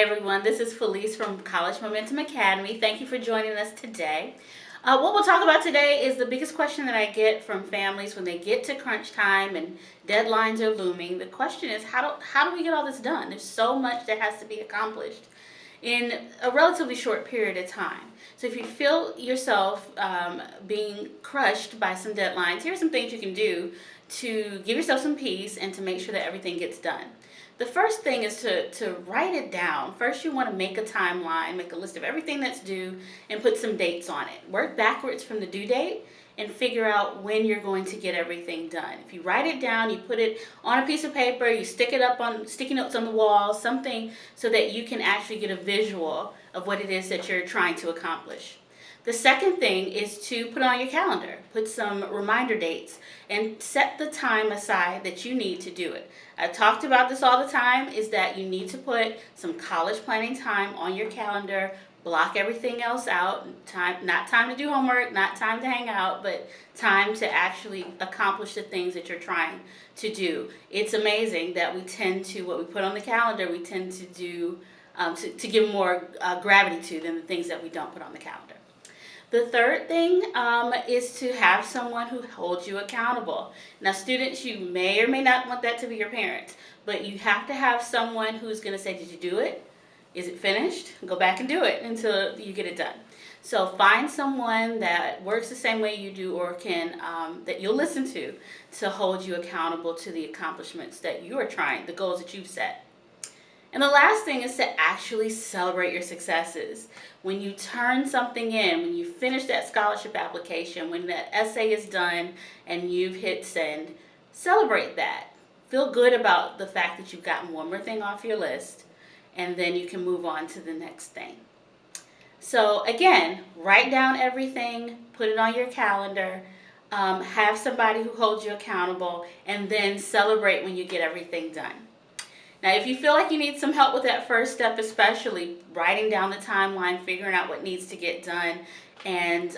Hi everyone, this is Felice from College Momentum Academy. Thank you for joining us today. What we'll talk about today is the biggest question that I get from families when they get to crunch time and deadlines are looming. The question is, how do we get all this done? There's so much that has to be accomplished in a relatively short period of time. So if you feel yourself being crushed by some deadlines, here are some things you can do to give yourself some peace and to make sure that everything gets done. The first thing is to write it down. First, you want to make a timeline, make a list of everything that's due, and put some dates on it. Work backwards from the due date and figure out when you're going to get everything done. If you write it down, you put it on a piece of paper, you stick it up on sticky notes on the wall, something so that you can actually get a visual of what it is that you're trying to accomplish. The second thing is to put on your calendar, put some reminder dates, and set the time aside that you need to do it. I've talked about this all the time, is that you need to put some college planning time on your calendar, block everything else out, not time to do homework, not time to hang out, but time to actually accomplish the things that you're trying to do. It's amazing that we tend to, what we put on the calendar, we tend to do, to give more gravity to than the things that we don't put on the calendar. The third thing is to have someone who holds you accountable. Now, students, you may or may not want that to be your parents, but you have to have someone who's going to say, did you do it? Is it finished? Go back and do it until you get it done. So find someone that works the same way you do or can that you'll listen to hold you accountable to the accomplishments that you are trying, the goals that you've set. And the last thing is to actually celebrate your successes. When you turn something in, when you finish that scholarship application, when the essay is done and you've hit send, celebrate that. Feel good about the fact that you've gotten one more thing off your list, and then you can move on to the next thing. So again, write down everything, put it on your calendar, have somebody who holds you accountable, and then celebrate when you get everything done. Now, if you feel like you need some help with that first step, especially writing down the timeline, figuring out what needs to get done, and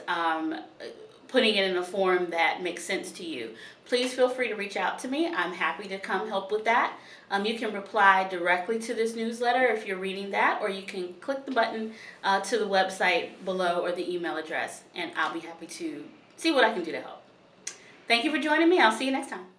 putting it in a form that makes sense to you, please feel free to reach out to me. I'm happy to come help with that. You can reply directly to this newsletter if you're reading that, or you can click the button to the website below or the email address, and I'll be happy to see what I can do to help. Thank you for joining me. I'll see you next time.